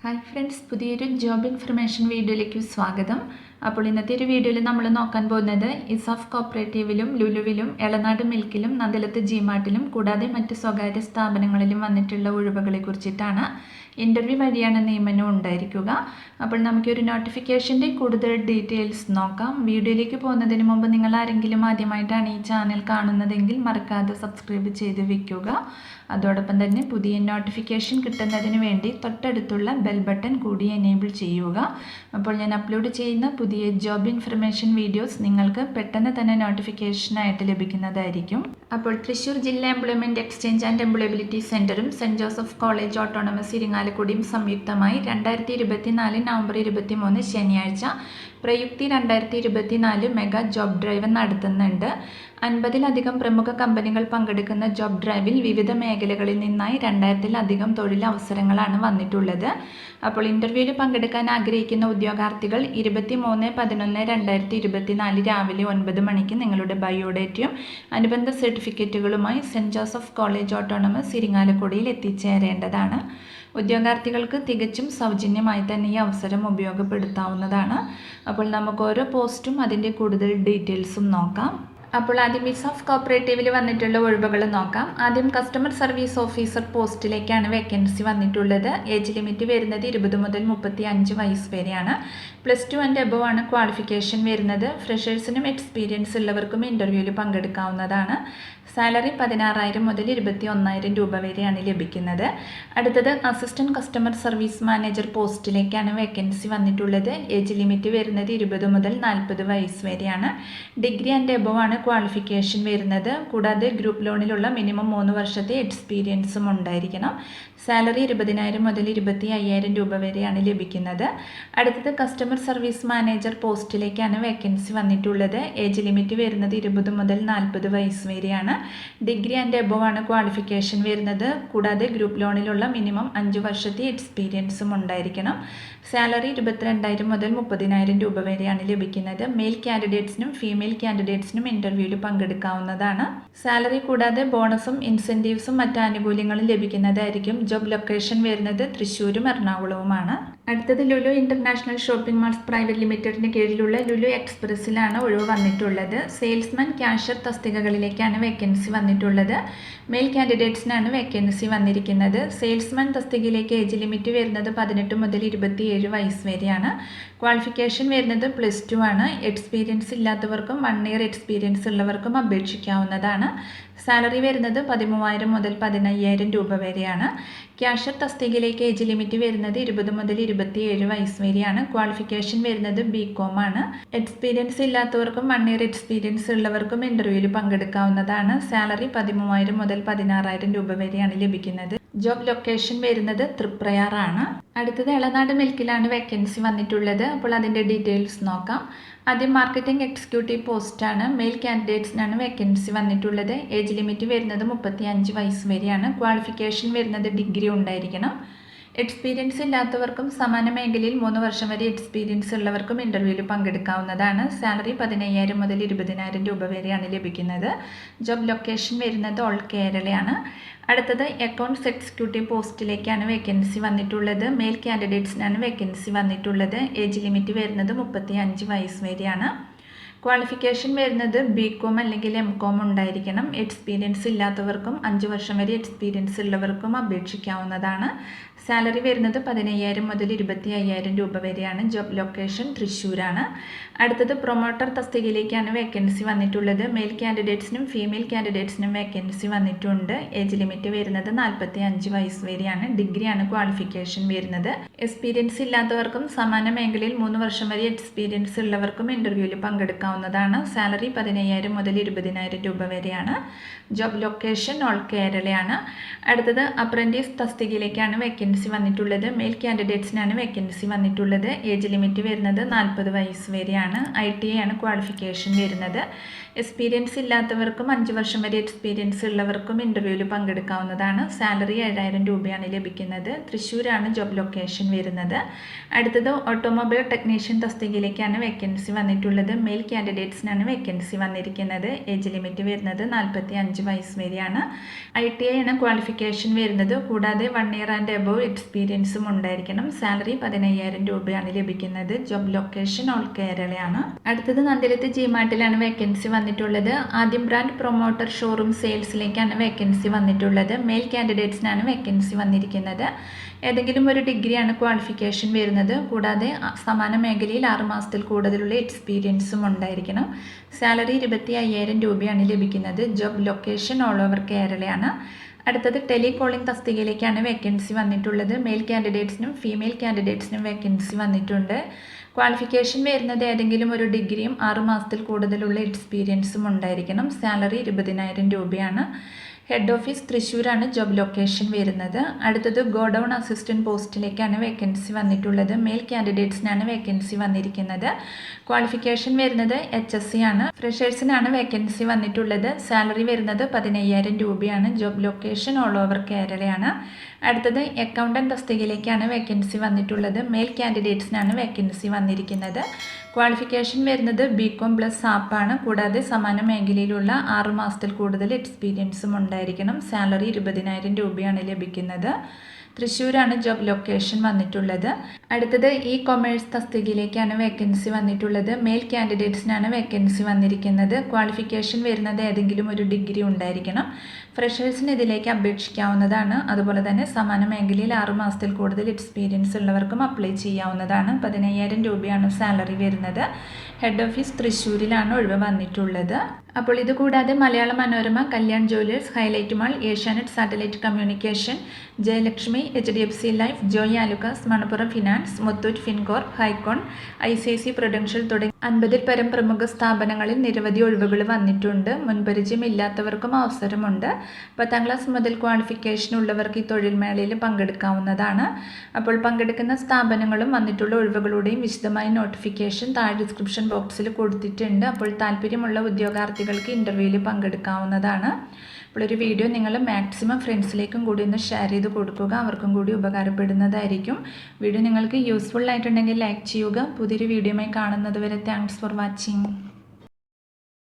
Hi friends, പുതിയൊരു job information വീഡിയോയിലേക്ക് സ്വാഗതം. അപ്പോൾ ഇന്നത്തെ ഒരു വീഡിയോയിൽ നമ്മൾ നോക്കാൻ പോകുന്നത് ഇസാഫ് കോപ്പറേറ്റീവിലും ലുലുവിലും എളനാട് മിൽക്കിലും നന്ദലത്ത് ജിമാർട്ടിലും കൂടാതെ മറ്റ് സ്വകാര്യ സ്ഥാപനങ്ങളിലും വന്നിട്ടുള്ള ഒഴിവുകളെ കുറിച്ചിട്ടാണ്. ഇൻ്റർവ്യൂ വഴിയാണ് നിയമനം ഉണ്ടായിരിക്കുക. അപ്പോൾ നമുക്കൊരു നോട്ടിഫിക്കേഷൻ്റെ കൂടുതൽ ഡീറ്റെയിൽസ് നോക്കാം. വീഡിയോയിലേക്ക് പോകുന്നതിന് മുമ്പ് നിങ്ങൾ ആരെങ്കിലും ആദ്യമായിട്ടാണ് ഈ ചാനൽ കാണുന്നതെങ്കിൽ മറക്കാതെ സബ്സ്ക്രൈബ് ചെയ്ത് വയ്ക്കുക. അതോടൊപ്പം തന്നെ പുതിയ നോട്ടിഫിക്കേഷൻ കിട്ടുന്നതിന് വേണ്ടി തൊട്ടടുത്തുള്ള ബെൽ ബട്ടൺ കൂടി എനേബിൾ ചെയ്യുക. അപ്പോൾ ഞാൻ അപ്ലോഡ് ചെയ്യുന്ന പുതിയ ജോബ് ഇൻഫർമേഷൻ വീഡിയോസ് നിങ്ങൾക്ക് പെട്ടെന്ന് തന്നെ നോട്ടിഫിക്കേഷനായിട്ട് ലഭിക്കുന്നതായിരിക്കും. അപ്പോൾ തൃശ്ശൂർ ജില്ലാ എംപ്ലോയ്മെൻറ്റ് എക്സ്ചേഞ്ച് ആൻഡ് എംപ്ലോയബിലിറ്റി സെൻറ്ററും സെൻറ്റ് ജോസഫ് കോളേജ് ഓട്ടോണമസ് ഇരിങ്ങാലക്കുടിയും സംയുക്തമായി 2024 നവംബർ 23 ശനിയാഴ്ച പ്രയുക്തി 2024 മെഗാ ജോബ് ഡ്രൈവ് നടത്തുന്നുണ്ട്. 50-ലധികം പ്രമുഖ കമ്പനികൾ പങ്കെടുക്കുന്ന ജോബ് ഡ്രൈവിൽ വിവിധ മേഖലകളിൽ നിന്നായി 2000-ലധികം തൊഴിലവസരങ്ങളാണ് വന്നിട്ടുള്ളത്. അപ്പോൾ ഇൻ്റർവ്യൂവിൽ പങ്കെടുക്കാൻ ആഗ്രഹിക്കുന്ന ഉദ്യോഗാർത്ഥികൾ 23/11/2024 രാവിലെ 9 മണിക്ക് നിങ്ങളുടെ ബയോഡേറ്റയും അനുബന്ധ സർട്ടിഫിക്കറ്റുകളുമായി സെൻറ്റ് ജോസഫ് കോളേജ് ഓട്ടോണമസ് ഇരിങ്ങാലക്കുടിയിൽ എത്തിച്ചേരേണ്ടതാണ്. ഉദ്യോഗാർത്ഥികൾക്ക് തികച്ചും സൗജന്യമായി തന്നെ ഈ അവസരം ഉപയോഗപ്പെടുത്താവുന്നതാണ്. അപ്പോൾ നമുക്ക് ഓരോ പോസ്റ്റും അതിൻ്റെ കൂടുതൽ ഡീറ്റെയിൽസും നോക്കാം. അപ്പോൾ ആദ്യം ഇസാഫ് കോപ്പറേറ്റീവിൽ വന്നിട്ടുള്ള ഒഴിവുകൾ നോക്കാം. ആദ്യം കസ്റ്റമർ സർവീസ് ഓഫീസർ പോസ്റ്റിലേക്കാണ് വേക്കൻസി വന്നിട്ടുള്ളത്. ഏജ് ലിമിറ്റ് വരുന്നത് 20 മുതൽ 35 വയസ്സ് വരെയാണ്. +2 ആൻഡ് എബവ് ആണ് ക്വാളിഫിക്കേഷൻ വരുന്നത്. ഫ്രഷേഴ്സിനും എക്സ്പീരിയൻസ് ഉള്ളവർക്കും ഇൻ്റർവ്യൂവിൽ പങ്കെടുക്കാവുന്നതാണ്. സാലറി 16,000 മുതൽ 21,000 രൂപ വരെയാണ് ലഭിക്കുന്നത്. അടുത്തത് അസിസ്റ്റൻറ്റ് കസ്റ്റമർ സർവീസ് മാനേജർ പോസ്റ്റിലേക്കാണ് വേക്കൻസി വന്നിട്ടുള്ളത്. ഏജ് ലിമിറ്റ് വരുന്നത് 20 മുതൽ 40 വയസ്സ് വരെയാണ്. ഡിഗ്രി ആൻഡ് എബവ് ആണ് ക്വാളിഫിക്കേഷൻ വരുന്നത്. കൂടാതെ ഗ്രൂപ്പ് ലോണിലുള്ള മിനിമം 3 വർഷത്തെ എക്സ്പീരിയൻസും ഉണ്ടായിരിക്കണം. സാലറി 20,000 മുതൽ 25,000 രൂപ വരെയാണ് ലഭിക്കുന്നത്. അടുത്തത് കസ്റ്റമർ സർവീസ് മാനേജർ പോസ്റ്റിലേക്കാണ് വേക്കൻസി വന്നിട്ടുള്ളത്. ഏജ് ലിമിറ്റ് വരുന്നത് 20 മുതൽ 40 വയസ്സ് വരെയാണ്. ഡിഗ്രി ആൻഡ് എബവ് ആണ് ക്വാളിഫിക്കേഷൻ വരുന്നത്. കൂടാതെ ഗ്രൂപ്പ് ലോണിലുള്ള മിനിമം 5 വർഷത്തെ എക്സ്പീരിയൻസും ഉണ്ടായിരിക്കണം. സാലറി 22,000 മുതൽ 30,000 രൂപ വരെയാണ് ലഭിക്കുന്നത്. മെയിൽ കാൻഡിഡേറ്റ്സിനും ഫീമെയിൽ കാൻഡിഡേറ്റ്സിനും ഇൻ്റർവ്യൂവിൽ പങ്കെടുക്കാവുന്നതാണ്. സാലറി കൂടാതെ ബോണസും ഇൻസെൻറ്റീവ്സും മറ്റ് ആനുകൂല്യങ്ങളും ലഭിക്കുന്നതായിരിക്കും. ജോബ് ലൊക്കേഷൻ വരുന്നത് തൃശ്ശൂരും എറണാകുളവുമാണ്. അടുത്തത് Lulu international shopping malls private ലിമിറ്റഡിന് കീഴിലുള്ള ലുലു എക്സ്പ്രസ്സിലാണ് ഒഴിവ് വന്നിട്ടുള്ളത്. സെയിൽസ്മാൻ ക്യാഷ്യർ തസ്തികകളിലേക്കാണ് വേക്കൻസി വന്നിട്ടുള്ളത്. മെയിൽ കാൻഡിഡേറ്റ്സിനാണ് വേക്കൻസി വന്നിരിക്കുന്നത്. സെയിൽസ്മാൻ തസ്തികയിലേക്ക് ഏജ് ലിമിറ്റ് വരുന്നത് 18 മുതൽ 27 വയസ്സ് വരെയാണ്. ക്വാളിഫിക്കേഷൻ വരുന്നത് +2 ആണ്. എക്സ്പീരിയൻസ് ഇല്ലാത്തവർക്കും 1 ഇയർ എക്സ്പീരിയൻസ് ഉള്ളവർക്കും അപേക്ഷിക്കാവുന്നതാണ്. സാലറി വരുന്നത് 13,000 മുതൽ 15,000 രൂപ വരെയാണ്. ക്യാഷ്യർ തസ്തികയിലേക്ക് ഏജ് ലിമിറ്റ് വരുന്നത് 20 മുതൽ 27 വയസ്സ് വരെയാണ്. ക്വാളിഫിക്കേഷൻ വരുന്നത് BCom ആണ്. എക്സ്പീരിയൻസ് ഇല്ലാത്തവർക്കും 1 ഇയർ എക്സ്പീരിയൻസ് ഉള്ളവർക്കും ഇൻ്റർവ്യൂവിൽ പങ്കെടുക്കാവുന്നതാണ്. സാലറി 13,000 മുതൽ 16,000 രൂപ വരെയാണ് ലഭിക്കുന്നത്. ജോബ് ലൊക്കേഷൻ വരുന്നത് തൃപ്രയാറാണ്. അടുത്തത് എളനാട് മിൽക്കിലാണ് വേക്കൻസി വന്നിട്ടുള്ളത്. അപ്പോൾ അതിൻ്റെ ഡീറ്റെയിൽസ് നോക്കാം. ആദ്യം മാർക്കറ്റിംഗ് എക്സിക്യൂട്ടീവ് പോസ്റ്റാണ്. മെയിൽ കാൻഡിഡേറ്റ്സിനാണ് വേക്കൻസി വന്നിട്ടുള്ളത്. ഏജ് ലിമിറ്റ് വരുന്നത് 35 വയസ്സ് വരെയാണ്. ക്വാളിഫിക്കേഷൻ വരുന്നത് ഡിഗ്രി ഉണ്ടായിരിക്കണം. എക്സ്പീരിയൻസ് ഇല്ലാത്തവർക്കും സമാന മേഖലയിൽ 3 വർഷം വരെ എക്സ്പീരിയൻസ് ഉള്ളവർക്കും ഇൻ്റർവ്യൂവിൽ പങ്കെടുക്കാവുന്നതാണ്. സാലറി 15,000 മുതൽ 20,000 രൂപ വരെയാണ് ലഭിക്കുന്നത്. ജോബ് ലൊക്കേഷൻ വരുന്നത് ഓൾ കേരളയാണ്. അടുത്തത് അക്കൗണ്ട്സ് എക്സിക്യൂട്ടീവ് പോസ്റ്റിലേക്കാണ് വേക്കൻസി വന്നിട്ടുള്ളത്. മെയിൽ കാൻഡിഡേറ്റ്സിനാണ് വേക്കൻസി വന്നിട്ടുള്ളത്. ഏജ് ലിമിറ്റ് വരുന്നത് 35 വയസ്സ് വരെയാണ്. ക്വാളിഫിക്കേഷൻ വരുന്നത് BCom അല്ലെങ്കിൽ MCom ഉണ്ടായിരിക്കണം. എക്സ്പീരിയൻസ് ഇല്ലാത്തവർക്കും 5 വർഷം വരെ എക്സ്പീരിയൻസ് ഉള്ളവർക്കും അപേക്ഷിക്കാവുന്നതാണ്. സാലറി വരുന്നത് 15,000 മുതൽ 25,000 രൂപ വരെയാണ്. ജോബ് ലൊക്കേഷൻ തൃശ്ശൂരാണ്. അടുത്തത് പ്രൊമോട്ടർ തസ്തികയിലേക്കാണ് വേക്കൻസി വന്നിട്ടുള്ളത്. മെയിൽ കാൻഡിഡേറ്റ്സിനും ഫീമെയിൽ കാൻഡിഡേറ്റ്സിനും വേക്കൻസി വന്നിട്ടുണ്ട്. ഏജ് ലിമിറ്റ് വരുന്നത് 45 വയസ്സ് വരെയാണ്. ഡിഗ്രിയാണ് ക്വാളിഫിക്കേഷൻ വരുന്നത്. എക്സ്പീരിയൻസ് ഇല്ലാത്തവർക്കും സമാന മേഖലയിൽ 3 വർഷം വരെ എക്സ്പീരിയൻസ് ഉള്ളവർക്കും ഇൻ്റർവ്യൂവിൽ പങ്കെടുക്കാവുന്നതാണ്. സാലറി 15,000 മുതൽ 20,000 രൂപ വരെയാണ്. ജോബ് ലൊക്കേഷൻ ഓൾ കേരളയാണ്. അടുത്തത് അപ്രൻറ്റീസ് തസ്തികയിലേക്കാണ് വേക്കൻസി വന്നിട്ടുള്ളത്. മെയിൽ കാൻഡിഡേറ്റ്സിനാണ് വേക്കൻസി വന്നിട്ടുള്ളത്. ഏജ് ലിമിറ്റ് വരുന്നത് 40 വയസ്സ് വരെയാണ്. ITI ആണ് ക്വാളിഫിക്കേഷൻ വരുന്നത്. എക്സ്പീരിയൻസ് ഇല്ലാത്തവർക്കും 5 വർഷം വരെ എക്സ്പീരിയൻസ് ഉള്ളവർക്കും ഇൻ്റർവ്യൂവിൽ പങ്കെടുക്കാവുന്നതാണ്. സാലറി 7,000 രൂപയാണ് ലഭിക്കുന്നത്. തൃശ്ശൂരാണ് ജോബ് ലൊക്കേഷൻ വരുന്നത്. അടുത്തത് ഓട്ടോമൊബൈൽ ടെക്നീഷ്യൻ തസ്തികയിലേക്കാണ് വേക്കൻസി വന്നിട്ടുള്ളത്. മെയിൽ കാൻഡിഡേറ്റ്സിനാണ് വേക്കൻസി വന്നിരിക്കുന്നത്. ഏജ് ലിമിറ്റ് വരുന്നത് 45 വയസ്സ് വരെയാണ്. ITI ആണ് ക്വാളിഫിക്കേഷൻ വരുന്നത്. കൂടാതെ 1 ഇയർ ആൻഡ് എബോവ് എക്സ്പീരിയൻസും ഉണ്ടായിരിക്കണം. സാലറി 15,000 രൂപയാണ് ലഭിക്കുന്നത്. ജോബ് ലൊക്കേഷൻ ഓൾ കേരളയാണ്. അടുത്തത് നന്ദിലത്ത് ജിമാർട്ടിലാണ് വേക്കൻസി വന്നിട്ടുള്ളത്. ആദ്യം ബ്രാൻഡ് പ്രൊമോട്ടർ ഷോറൂം സെയിൽസിലേക്കാണ് വേക്കൻസി വന്നിട്ടുള്ളത്. മെയിൽ കാൻഡിഡേറ്റ്സിനാണ് വേക്കൻസി വന്നിരിക്കുന്നത്. ഏതെങ്കിലും ഒരു ഡിഗ്രിയാണ് ക്വാളിഫിക്കേഷൻ വരുന്നത്. കൂടാതെ സമാന മേഖലയിൽ 6 മാസത്തിൽ കൂടുതലുള്ള എക്സ്പീരിയൻസും ഉണ്ടായിരിക്കണം. സാലറി 25,000 രൂപയാണ് ലഭിക്കുന്നത്. ജോബ് ലൊക്കേഷൻ ഓൾ ഓവർ കേരളയാണ്. അടുത്തത് ടെലികോളിംഗ് തസ്തികയിലേക്കാണ് വേക്കൻസി വന്നിട്ടുള്ളത്. മെയിൽ കാൻഡിഡേറ്റ്സിനും ഫീമെയിൽ കാൻഡിഡേറ്റ്സിനും വേക്കൻസി വന്നിട്ടുണ്ട്. ക്വാളിഫിക്കേഷൻ വരുന്നത് ഏതെങ്കിലും ഒരു ഡിഗ്രിയും 6 മാസത്തിൽ കൂടുതലുള്ള എക്സ്പീരിയൻസും ഉണ്ടായിരിക്കണം. സാലറി 20,000 രൂപയാണ്. ഹെഡ് ഓഫീസ് തൃശ്ശൂരാണ് ജോബ് ലൊക്കേഷൻ വരുന്നത്. അടുത്തത് ഗോഡൗൺ അസിസ്റ്റൻറ്റ് പോസ്റ്റിലേക്കാണ് വേക്കൻസി വന്നിട്ടുള്ളത്. മെയിൽ കാൻഡിഡേറ്റ്സിനാണ് വേക്കൻസി വന്നിരിക്കുന്നത്. ക്വാളിഫിക്കേഷൻ വരുന്നത് HSC ആണ്. ഫ്രഷേഴ്സിനാണ് വേക്കൻസി വന്നിട്ടുള്ളത്. സാലറി വരുന്നത് 15,000 രൂപയാണ്. ജോബ് ലൊക്കേഷൻ ഓൾ ഓവർ കേരളയാണ്. അടുത്തത് അക്കൗണ്ടൻറ്റ് തസ്തികയിലേക്കാണ് വേക്കൻസി വന്നിട്ടുള്ളത്. മെയിൽ കാൻഡിഡേറ്റ്സിനാണ് വേക്കൻസി വന്നിരിക്കുന്നത്. ക്വാളിഫിക്കേഷൻ വരുന്നത് BCom പ്ലസ് ആണ്. കൂടാതെ സമാന മേഖലയിലുള്ള 6 മാസത്തിൽ കൂടുതൽ എക്സ്പീരിയൻസും ഉണ്ടായിരിക്കണം. സാലറി 20,000 രൂപയാണ് ലഭിക്കുന്നത്. തൃശ്ശൂരാണ് ജോബ് ലൊക്കേഷൻ വന്നിട്ടുള്ളത്. അടുത്തത് കൊമേഴ്സ് തസ്തികയിലേക്കാണ് വേക്കൻസി വന്നിട്ടുള്ളത്. മെയിൽ കാൻഡിഡേറ്റ്സിനാണ് വേക്കൻസി വന്നിരിക്കുന്നത്. ക്വാളിഫിക്കേഷൻ വരുന്നത് ഏതെങ്കിലും ഒരു ഡിഗ്രി ഉണ്ടായിരിക്കണം. ഫ്രഷേഴ്സിന് ഇതിലേക്ക് അപേക്ഷിക്കാവുന്നതാണ്. അതുപോലെ തന്നെ സമാന മേഖലയിൽ 6 മാസത്തിൽ കൂടുതൽ എക്സ്പീരിയൻസ് ഉള്ളവർക്കും അപ്ലൈ ചെയ്യാവുന്നതാണ്. 15,000 രൂപയാണ് സാലറി വരുന്നത്. ഹെഡ് ഓഫീസ് തൃശ്ശൂരിലാണ് ഒഴിവ് വന്നിട്ടുള്ളത്. അപ്പോൾ ഇത് കൂടാതെ Malayala Manorama, Kalyan Jewellers, highlight mall, Asianet satellite communication, Jayalakshmi, HDFC life, Joy Alukkas, Manappuram finance, Muthoot Fincorp, Hycon, ICICI Prudential തുടങ്ങി 50-ൽ പരം പ്രമുഖ സ്ഥാപനങ്ങളിൽ നിരവധി ഒഴിവുകൾ വന്നിട്ടുണ്ട്. മുൻപരിചയം ഇല്ലാത്തവർക്കും അവസരമുണ്ട്. 10ാം ക്ലാസ് മുതൽ ക്വാളിഫിക്കേഷൻ ഉള്ളവർക്ക് ഈ തൊഴിൽ മേളയിൽ പങ്കെടുക്കാവുന്നതാണ്. അപ്പോൾ പങ്കെടുക്കുന്ന സ്ഥാപനങ്ങളും വന്നിട്ടുള്ള ഒഴിവുകളുടെയും വിശദമായ നോട്ടിഫിക്കേഷൻ താഴെ ഡിസ്ക്രിപ്ഷൻ ബോക്സിൽ കൊടുത്തിട്ടുണ്ട്. അപ്പോൾ താല്പര്യമുള്ള ഉദ്യോഗാർത്ഥികൾക്ക് ഇൻ്റർവ്യൂവിൽ പങ്കെടുക്കാവുന്നതാണ്. അപ്പോൾ ഒരു വീഡിയോ നിങ്ങൾ മാക്സിമം ഫ്രണ്ട്സിലേക്കും കൂടി ഒന്ന് ഷെയർ ചെയ്ത് കൊടുക്കുക. അവർക്കും കൂടി ഉപകാരപ്പെടുന്നതായിരിക്കും. വീഡിയോ നിങ്ങൾക്ക് യൂസ്ഫുൾ ആയിട്ടുണ്ടെങ്കിൽ ലൈക്ക് ചെയ്യുക. പുതിയൊരു വീഡിയോയുമായി കാണുന്നത് വരെ താങ്ക്സ് ഫോർ വാച്ചിങ്.